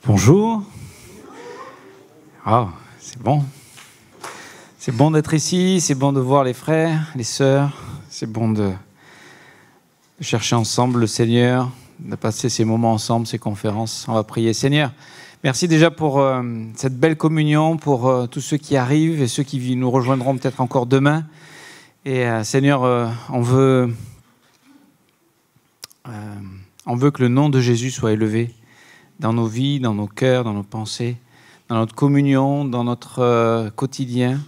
Bonjour. Ah, c'est bon. C'est bon d'être ici, c'est bon de voir les frères, les sœurs. C'est bon de chercher ensemble le Seigneur, de passer ces moments ensemble, ces conférences. On va prier. Seigneur, merci déjà pour cette belle communion, pour tous ceux qui arrivent et ceux qui nous rejoindront peut-être encore demain. Et Seigneur, on veut que le nom de Jésus soit élevé dans nos vies, dans nos cœurs, dans nos pensées, dans notre communion, dans notre quotidien.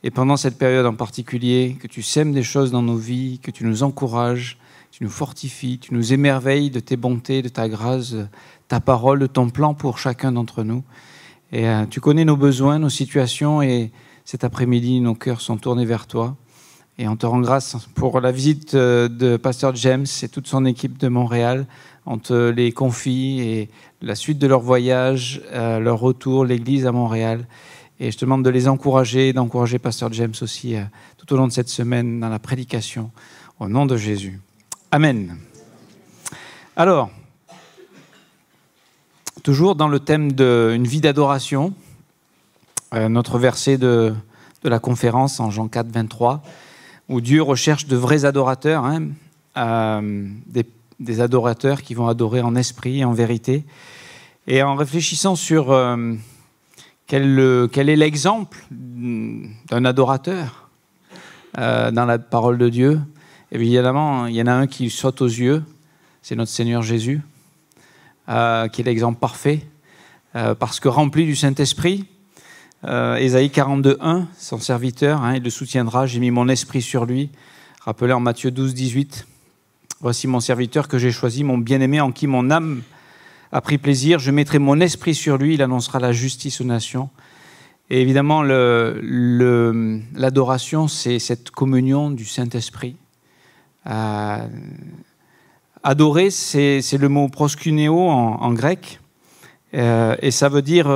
Et pendant cette période en particulier, que tu sèmes des choses dans nos vies, que tu nous encourages, tu nous fortifies, tu nous émerveilles de tes bontés, de ta grâce, de ta parole, de ton plan pour chacun d'entre nous. Et tu connais nos besoins, nos situations, et cet après-midi, nos cœurs sont tournés vers toi. Et on te rend grâce pour la visite de Pasteur James et toute son équipe de Montréal. On te les confie et la suite de leur voyage, leur retour, l'église à Montréal. Et je te demande de les encourager, d'encourager Pasteur James aussi tout au long de cette semaine dans la prédication, au nom de Jésus. Amen. Alors, toujours dans le thème d'une vie d'adoration, notre verset de la conférence en Jean 4, 23, où Dieu recherche de vrais adorateurs, des adorateurs qui vont adorer en esprit et en vérité. Et en réfléchissant sur quel est l'exemple d'un adorateur dans la parole de Dieu, évidemment, il y en a un qui saute aux yeux, c'est notre Seigneur Jésus, qui est l'exemple parfait, parce que rempli du Saint-Esprit, Ésaïe 42, 1, son serviteur, il le soutiendra, j'ai mis mon esprit sur lui, rappelé en Matthieu 12, 18. Voici mon serviteur que j'ai choisi, mon bien-aimé en qui mon âme a pris plaisir. Je mettrai mon esprit sur lui, il annoncera la justice aux nations. Et évidemment, l'adoration, c'est cette communion du Saint-Esprit. Adorer, c'est le mot proskuneo en grec, et ça veut dire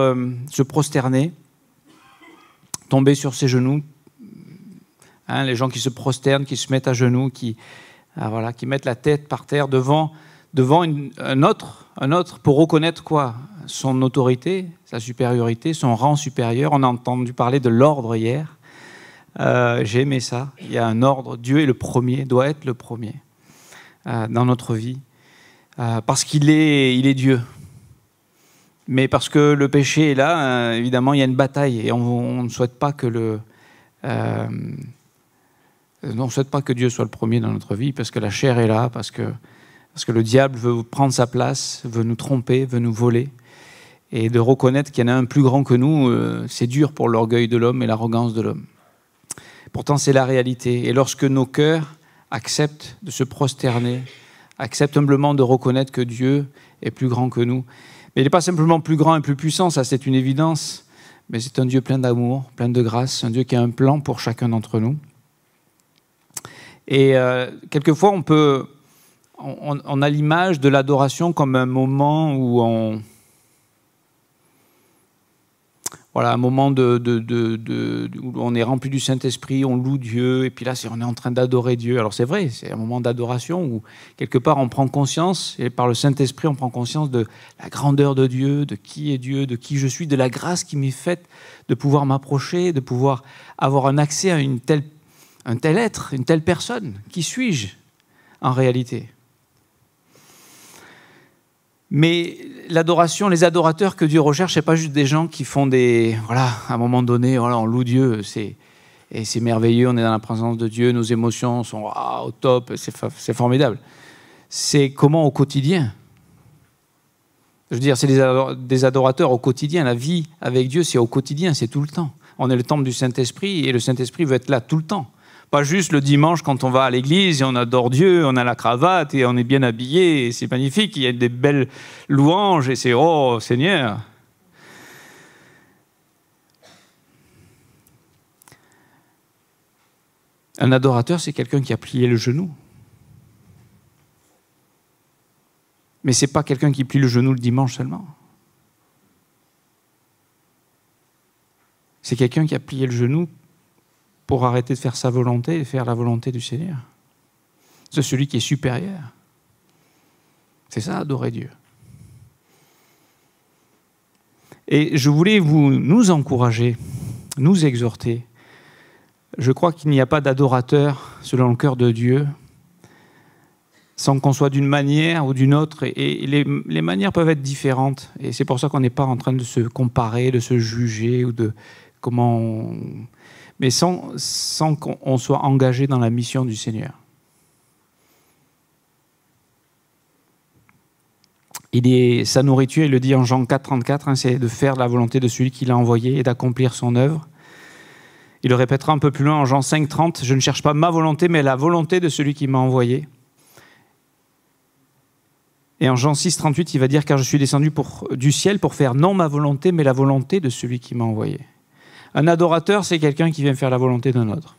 se prosterner, tomber sur ses genoux. Les gens qui se prosternent, qui se mettent à genoux, qui mettent la tête par terre devant un autre pour reconnaître quoi? Son autorité, sa supériorité, son rang supérieur. On a entendu parler de l'ordre hier. J'ai aimé ça. Il y a un ordre. Dieu est le premier, doit être le premier dans notre vie. Parce qu'il est Dieu. Mais parce que le péché est là, évidemment, il y a une bataille. Et on ne souhaite pas que on ne souhaite pas que Dieu soit le premier dans notre vie, parce que la chair est là, parce que le diable veut prendre sa place, veut nous tromper, veut nous voler. Et de reconnaître qu'il y en a un plus grand que nous, c'est dur pour l'orgueil de l'homme et l'arrogance de l'homme. Pourtant, c'est la réalité. Et lorsque nos cœurs acceptent de se prosterner, acceptent humblement de reconnaître que Dieu est plus grand que nous, mais il n'est pas simplement plus grand et plus puissant, ça c'est une évidence, mais c'est un Dieu plein d'amour, plein de grâce, un Dieu qui a un plan pour chacun d'entre nous. Et quelquefois, on a l'image de l'adoration comme un moment où un moment où on est rempli du Saint-Esprit, on loue Dieu, et puis là, on est en train d'adorer Dieu. Alors c'est vrai, c'est un moment d'adoration où, quelque part, on prend conscience, et par le Saint-Esprit, on prend conscience de la grandeur de Dieu, de qui est Dieu, de qui je suis, de la grâce qui m'est faite de pouvoir m'approcher, de pouvoir avoir un accès à un tel être, une telle personne. Qui suis-je en réalité? Mais l'adoration, les adorateurs que Dieu recherche, ce n'est pas juste des gens qui font à un moment donné, on loue Dieu, et c'est merveilleux, on est dans la présence de Dieu, nos émotions sont au top, c'est formidable. C'est comment au quotidien? Je veux dire, c'est des adorateurs au quotidien. La vie avec Dieu, c'est au quotidien, c'est tout le temps. On est le temple du Saint-Esprit, et le Saint-Esprit veut être là tout le temps. Pas juste le dimanche quand on va à l'église et on adore Dieu, on a la cravate et on est bien habillé, et c'est magnifique, il y a des belles louanges et c'est « Oh Seigneur !» Un adorateur, c'est quelqu'un qui a plié le genou. Mais ce n'est pas quelqu'un qui plie le genou le dimanche seulement. C'est quelqu'un qui a plié le genou pour arrêter de faire sa volonté et faire la volonté du Seigneur. C'est celui qui est supérieur. C'est ça, adorer Dieu. Et je voulais nous encourager, nous exhorter. Je crois qu'il n'y a pas d'adorateur selon le cœur de Dieu sans qu'on soit d'une manière ou d'une autre. Et les manières peuvent être différentes. Et c'est pour ça qu'on n'est pas en train de se comparer, de se juger ou de comment mais sans qu'on soit engagé dans la mission du Seigneur. Sa nourriture, il le dit en Jean 4, 34, c'est de faire la volonté de celui qui l'a envoyé et d'accomplir son œuvre. Il le répétera un peu plus loin en Jean 5, 30, je ne cherche pas ma volonté, mais la volonté de celui qui m'a envoyé. Et en Jean 6, 38, il va dire, car je suis descendu du ciel pour faire non ma volonté, mais la volonté de celui qui m'a envoyé. Un adorateur, c'est quelqu'un qui vient faire la volonté d'un autre.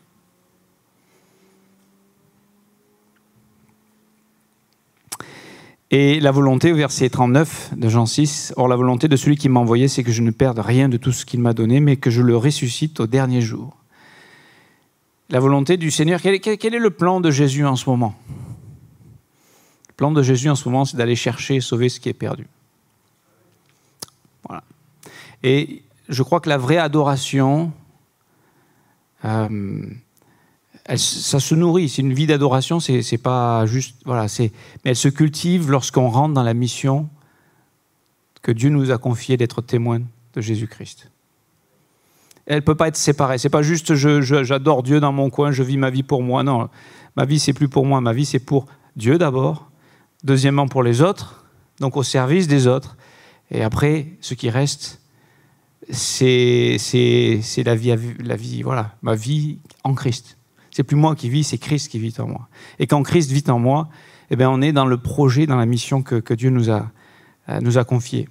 Et la volonté, au verset 39 de Jean 6, « Or la volonté de celui qui m'a envoyé, c'est que je ne perde rien de tout ce qu'il m'a donné, mais que je le ressuscite au dernier jour. » La volonté du Seigneur, quel est le plan de Jésus en ce moment? Le plan de Jésus en ce moment, c'est d'aller chercher et sauver ce qui est perdu. Voilà. Et je crois que la vraie adoration, ça se nourrit. C'est une vie d'adoration, c'est pas juste, voilà, mais elle se cultive lorsqu'on rentre dans la mission que Dieu nous a confiée d'être témoins de Jésus-Christ. Elle ne peut pas être séparée. C'est pas juste j'adore Dieu dans mon coin, je vis ma vie pour moi. Non, ma vie c'est plus pour moi, ma vie c'est pour Dieu d'abord, deuxièmement pour les autres, donc au service des autres, et après ce qui reste, c'est la vie, voilà, ma vie en Christ. C'est plus moi qui vis, c'est Christ qui vit en moi. Et quand Christ vit en moi, eh bien, on est dans le projet, dans la mission que Dieu nous a confiée.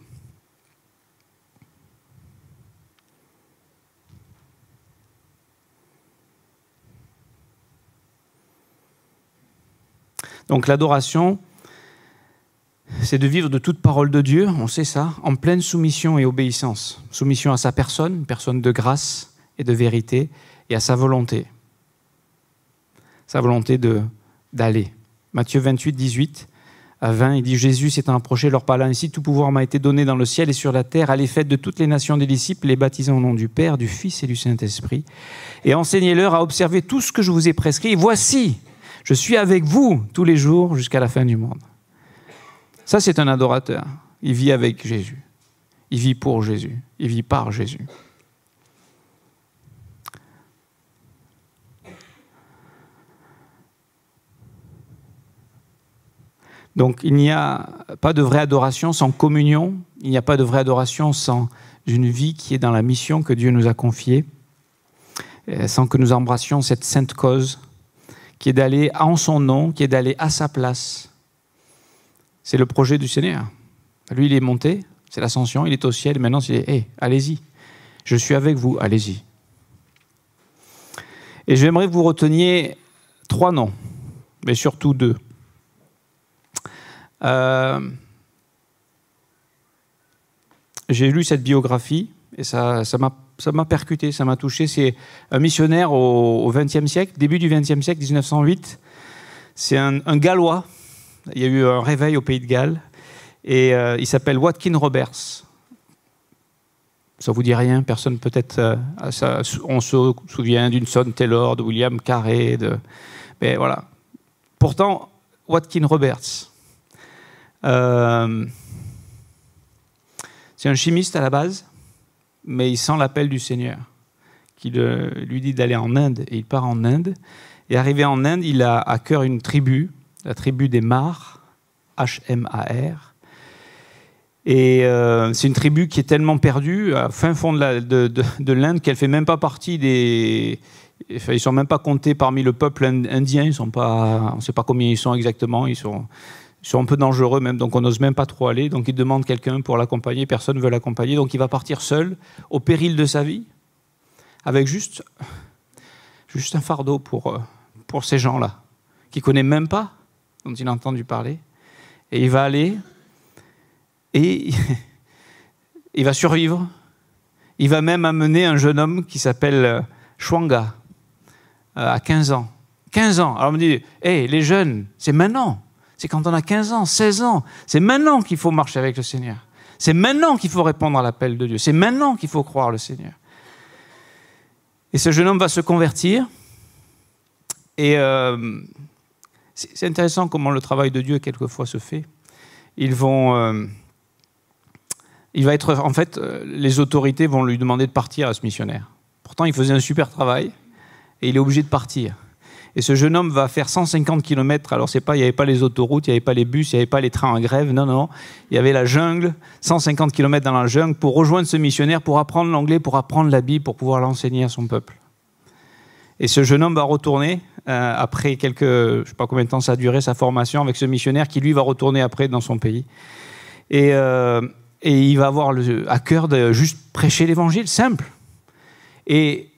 Donc l'adoration, c'est de vivre de toute parole de Dieu, on sait ça, en pleine soumission et obéissance. Soumission à sa personne, une personne de grâce et de vérité, et à sa volonté. Sa volonté d'aller. Matthieu 28, 18 à 20, il dit « Jésus s'étant approché, leur parla ainsi, tout pouvoir m'a été donné dans le ciel et sur la terre. Allez, faites de toutes les nations des disciples, les baptisant au nom du Père, du Fils et du Saint-Esprit, et enseignez-leur à observer tout ce que je vous ai prescrit. Et voici, je suis avec vous tous les jours jusqu'à la fin du monde. » Ça, c'est un adorateur. Il vit avec Jésus. Il vit pour Jésus. Il vit par Jésus. Donc, il n'y a pas de vraie adoration sans communion. Il n'y a pas de vraie adoration sans une vie qui est dans la mission que Dieu nous a confiée, sans que nous embrassions cette sainte cause qui est d'aller en son nom, qui est d'aller à sa place. C'est le projet du Seigneur. Lui, il est monté, c'est l'ascension, il est au ciel. Maintenant, c'est hey, allez-y, je suis avec vous, allez-y. Et j'aimerais que vous reteniez 3 noms, mais surtout 2. J'ai lu cette biographie et ça m'a percuté, ça m'a touché. C'est un missionnaire au XXe siècle, début du XXe siècle, 1908. C'est un Gallois. Il y a eu un réveil au Pays de Galles et il s'appelle Watkin Roberts. Ça vous dit rien? Personne peut-être. On se souvient d'Hudson Taylor, de William Carey, mais voilà. Pourtant, Watkin Roberts. C'est un chimiste à la base, mais il sent l'appel du Seigneur, qui lui dit d'aller en Inde, et il part en Inde. Et arrivé en Inde, il a à cœur une tribu, la tribu des Mar, H-M-A-R. Et c'est une tribu qui est tellement perdue, à fin fond de l'Inde, qu'elle ne fait même pas partie des... Enfin, ils ne sont même pas comptés parmi le peuple indien, on ne sait pas combien ils sont exactement, ils sont un peu dangereux même, donc on n'ose même pas trop aller. Donc il demande quelqu'un pour l'accompagner, personne ne veut l'accompagner, donc il va partir seul, au péril de sa vie, avec juste un fardeau pour ces gens-là, qu'il ne connaît même pas, dont il a entendu parler. Et il va aller, et il va survivre. Il va même amener un jeune homme qui s'appelle Chwanga, à 15 ans. 15 ans. Alors on me dit, hey, les jeunes, c'est maintenant. C'est quand on a 15 ans, 16 ans. C'est maintenant qu'il faut marcher avec le Seigneur. C'est maintenant qu'il faut répondre à l'appel de Dieu. C'est maintenant qu'il faut croire le Seigneur. Et ce jeune homme va se convertir. Et c'est intéressant comment le travail de Dieu, quelquefois, se fait. Les autorités vont lui demander de partir à ce missionnaire. Pourtant, il faisait un super travail et il est obligé de partir. Et ce jeune homme va faire 150 km. Alors, il n'y avait pas les autoroutes, il n'y avait pas les bus, il n'y avait pas les trains en grève. Non. Il y avait la jungle, 150 km dans la jungle pour rejoindre ce missionnaire, pour apprendre l'anglais, pour apprendre la Bible, pour pouvoir l'enseigner à son peuple. Et ce jeune homme va retourner après je ne sais pas combien de temps ça a duré, sa formation avec ce missionnaire qui, lui, va retourner après dans son pays. Et il va avoir à cœur de juste prêcher l'évangile, simple. Et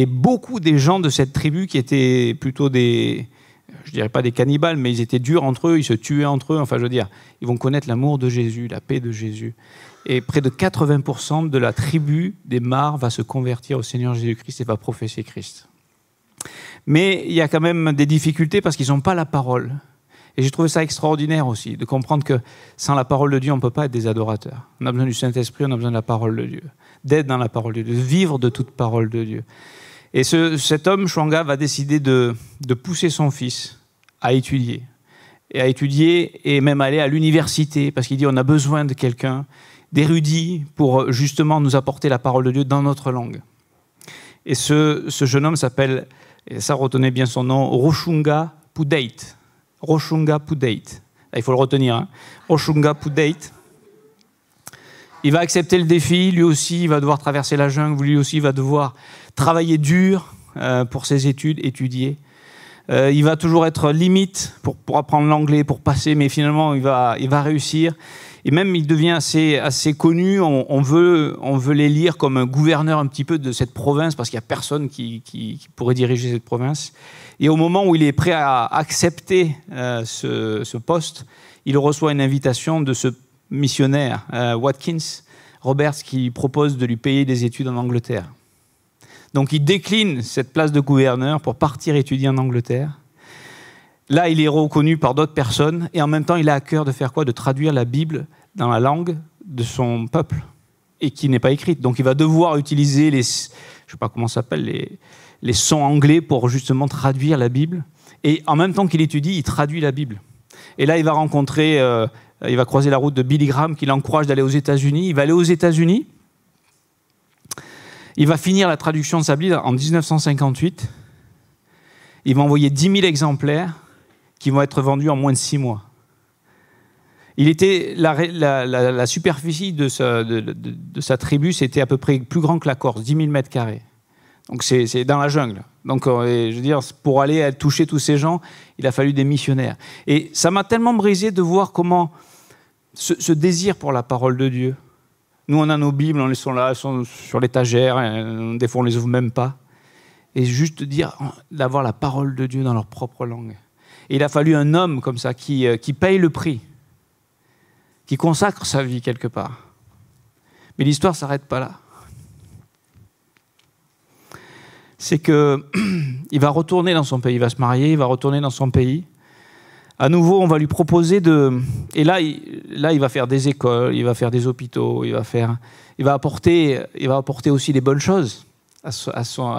beaucoup des gens de cette tribu qui étaient plutôt je dirais pas des cannibales, mais ils étaient durs entre eux, ils se tuaient entre eux, enfin je veux dire, ils vont connaître l'amour de Jésus, la paix de Jésus. Et près de 80% de la tribu des Mars va se convertir au Seigneur Jésus-Christ et va professer Christ. Mais il y a quand même des difficultés parce qu'ils n'ont pas la parole. Et j'ai trouvé ça extraordinaire aussi, de comprendre que sans la parole de Dieu, on ne peut pas être des adorateurs. On a besoin du Saint-Esprit, on a besoin de la parole de Dieu, d'être dans la parole de Dieu, de vivre de toute parole de Dieu. Et cet homme, Chouanga, va décider de pousser son fils à étudier. Et même aller à l'université, parce qu'il dit on a besoin de quelqu'un, d'érudit, pour justement nous apporter la parole de Dieu dans notre langue. Et ce jeune homme s'appelle, et ça retenez bien son nom, Rochunga Pudeit. Rochunga Pudeit. Il faut le retenir. Hein. Rochunga Pudeit. Il va accepter le défi, lui aussi, il va devoir traverser la jungle, lui aussi, il va devoir travailler dur pour ses études, étudier. Il va toujours être limite pour apprendre l'anglais, pour passer, mais finalement, il va réussir. Et même, il devient assez connu. On veut l'élire comme un gouverneur un petit peu de cette province, parce qu'il n'y a personne qui pourrait diriger cette province. Et au moment où il est prêt à accepter ce poste, il reçoit une invitation de ce missionnaire, Watkins Roberts, qui propose de lui payer des études en Angleterre. Donc il décline cette place de gouverneur pour partir étudier en Angleterre. Là, il est reconnu par d'autres personnes et en même temps, il a à cœur de faire quoi? De traduire la Bible dans la langue de son peuple et qui n'est pas écrite. Donc il va devoir utiliser je ne sais pas comment ça s'appelle, les sons anglais pour justement traduire la Bible. Et en même temps qu'il étudie, il traduit la Bible. Et là, il va il va croiser la route de Billy Graham qui l'encourage d'aller aux États-Unis. Il va aller aux États-Unis. Il va finir la traduction de sa Bible en 1958. Il va envoyer 10 000 exemplaires qui vont être vendus en moins de 6 mois. La superficie de sa tribu, c'était à peu près plus grand que la Corse, 10 000 mètres carrés. Donc c'est dans la jungle. Donc je veux dire, pour aller toucher tous ces gens, il a fallu des missionnaires. Et ça m'a tellement brisé de voir comment ce désir pour la parole de Dieu. Nous, on a nos Bibles, on les sont là, elles sont sur l'étagère, des fois on les ouvre même pas. Et juste d'avoir la parole de Dieu dans leur propre langue. Et il a fallu un homme comme ça qui paye le prix, qui consacre sa vie quelque part. Mais l'histoire ne s'arrête pas là. C'est qu'il va retourner dans son pays, il va se marier, il va retourner dans son pays. À nouveau, on va lui proposer Et là, il va faire des écoles, il va faire des hôpitaux, il va apporter aussi des bonnes choses à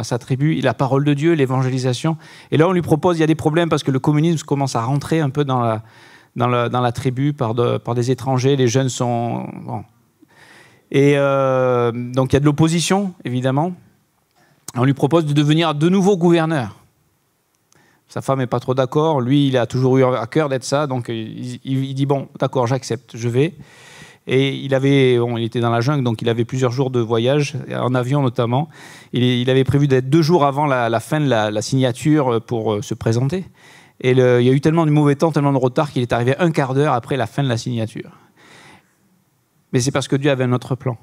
sa tribu, la parole de Dieu, l'évangélisation. Et là, on lui propose, il y a des problèmes parce que le communisme commence à rentrer un peu dans la tribu par des étrangers, les jeunes sont... Bon. Et donc, il y a de l'opposition, évidemment. On lui propose de devenir de nouveau gouverneur. Sa femme n'est pas trop d'accord. Lui, il a toujours eu à cœur d'être ça. Donc, il dit, bon, d'accord, j'accepte, je vais. Et il était dans la jungle, donc il avait plusieurs jours de voyage, en avion notamment. Il avait prévu d'être 2 jours avant la fin de la signature pour se présenter. Et il y a eu tellement de mauvais temps, tellement de retard qu'il est arrivé un quart d'heure après la fin de la signature. Mais c'est parce que Dieu avait un autre plan.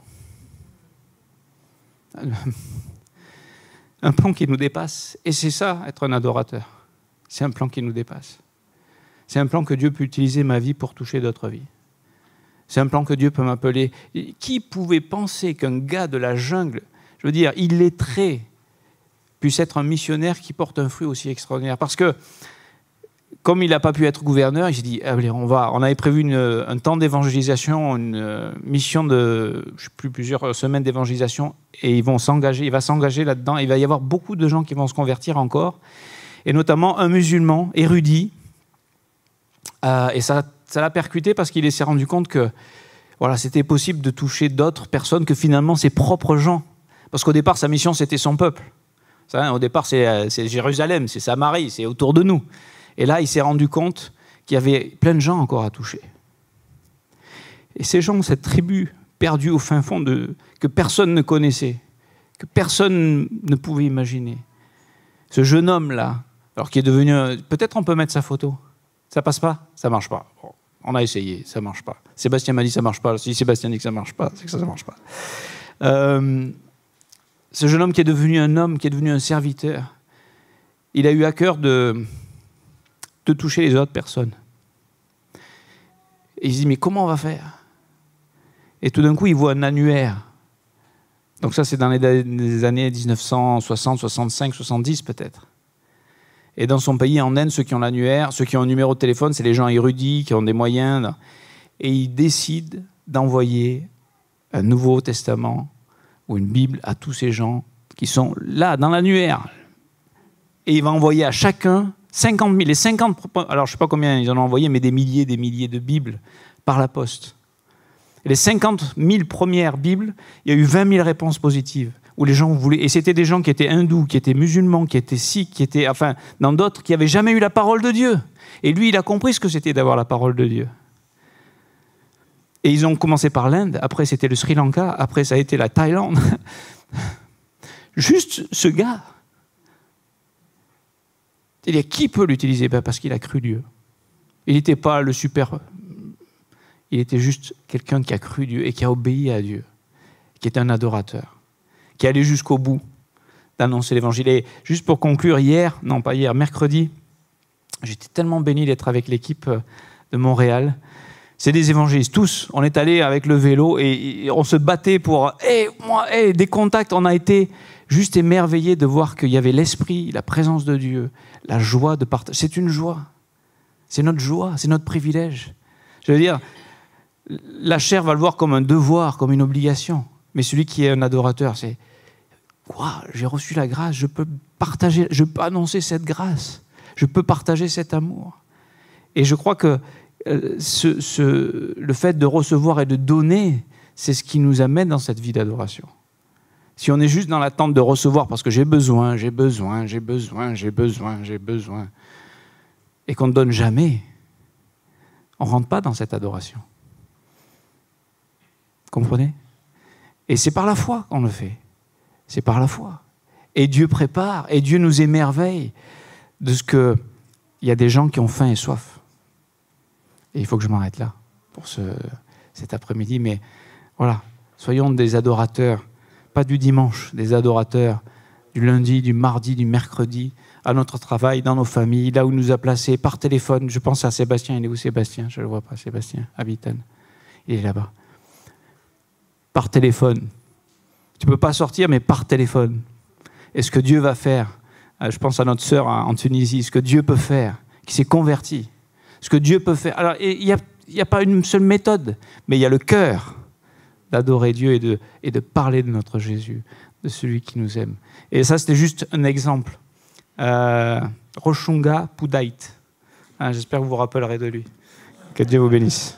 Un plan qui nous dépasse. Et c'est ça, être un adorateur. C'est un plan qui nous dépasse. C'est un plan que Dieu peut utiliser ma vie pour toucher d'autres vies. C'est un plan que Dieu peut m'appeler. Qui pouvait penser qu'un gars de la jungle, je veux dire, illettré, puisse être un missionnaire qui porte un fruit aussi extraordinaire? Parce que comme il n'a pas pu être gouverneur, il s'est dit, allez, on avait prévu un temps d'évangélisation, une mission de, je sais plus, plusieurs semaines d'évangélisation, et il va s'engager là-dedans. Il va y avoir beaucoup de gens qui vont se convertir encore, et notamment un musulman érudit. Et ça l'a percuté parce qu'il s'est rendu compte que voilà, c'était possible de toucher d'autres personnes que finalement ses propres gens. Parce qu'au départ, sa mission, c'était son peuple. Au départ, c'est Jérusalem, c'est Samarie, c'est autour de nous. Et là, il s'est rendu compte qu'il y avait plein de gens encore à toucher. Et ces gens, cette tribu perdue au fin fond, que personne ne connaissait, que personne ne pouvait imaginer. Ce jeune homme-là, alors qui est devenu... Peut-être on peut mettre sa photo. Ça passe pas? Ça marche pas. Bon, on a essayé, ça marche pas. Sébastien m'a dit ça marche pas. Si Sébastien dit que ça marche pas, c'est que ça marche pas. Ce jeune homme qui est devenu un homme, qui est devenu un serviteur, il a eu à cœur de toucher les autres personnes. Et il se dit, mais comment on va faire? Et tout d'un coup, il voit un annuaire. Donc ça, c'est dans les années 1960, 65, 70 peut-être. Et dans son pays, en Inde, ceux qui ont l'annuaire, ceux qui ont un numéro de téléphone, c'est les gens érudits, qui ont des moyens. Et il décide d'envoyer un Nouveau Testament ou une Bible à tous ces gens qui sont là, dans l'annuaire. Et il va envoyer à chacun 50 000, les 50, alors je ne sais pas combien ils en ont envoyé, mais des milliers de Bibles par la poste. Et les 50 000 premières Bibles, il y a eu 20 000 réponses positives, où les gens voulaient, et c'était des gens qui étaient hindous, qui étaient musulmans, qui étaient sikhs, qui étaient, enfin, dans d'autres, qui n'avaient jamais eu la parole de Dieu. Et lui, il a compris ce que c'était d'avoir la parole de Dieu. Et ils ont commencé par l'Inde, après c'était le Sri Lanka, après ça a été la Thaïlande. Juste ce gars. Et qui peut l'utiliser? Parce qu'il a cru Dieu. Il n'était pas le super... Il était juste quelqu'un qui a cru Dieu et qui a obéi à Dieu, qui est un adorateur, qui allait jusqu'au bout d'annoncer l'évangile. Et juste pour conclure, mercredi, j'étais tellement béni d'être avec l'équipe de Montréal. C'est des évangélistes, tous. On est allés avec le vélo et on se battait pour... des contacts, on a été juste émerveillés de voir qu'il y avait l'esprit, la présence de Dieu, la joie de partager. C'est une joie. C'est notre joie, c'est notre privilège. Je veux dire, la chair va le voir comme un devoir, comme une obligation. Mais celui qui est un adorateur, c'est quoi? J'ai reçu la grâce, je peux partager, je peux annoncer cette grâce, je peux partager cet amour. Et je crois que le fait de recevoir et de donner, c'est ce qui nous amène dans cette vie d'adoration. Si on est juste dans l'attente de recevoir parce que j'ai besoin, et qu'on ne donne jamais, on ne rentre pas dans cette adoration. Comprenez? Et c'est par la foi qu'on le fait. C'est par la foi. Et Dieu prépare, et Dieu nous émerveille de ce qu'il y a des gens qui ont faim et soif. Et il faut que je m'arrête là pour cet après-midi. Mais voilà, soyons des adorateurs, pas du dimanche, des adorateurs du lundi, du mardi, du mercredi, à notre travail, dans nos familles, là où il nous a placés, par téléphone. Je pense à Sébastien. Il est où Sébastien? Je ne le vois pas, Sébastien, à Bitan. Il est là-bas. Par téléphone. Tu ne peux pas sortir, mais par téléphone. Et ce que Dieu va faire, je pense à notre sœur en Tunisie, ce que Dieu peut faire, qui s'est convertie, ce que Dieu peut faire. Alors, il n'y a pas une seule méthode, mais il y a le cœur d'adorer Dieu et de parler de notre Jésus, de celui qui nous aime. Et ça, c'était juste un exemple. Roshunga Pudait. J'espère que vous vous rappellerez de lui. Que Dieu vous bénisse.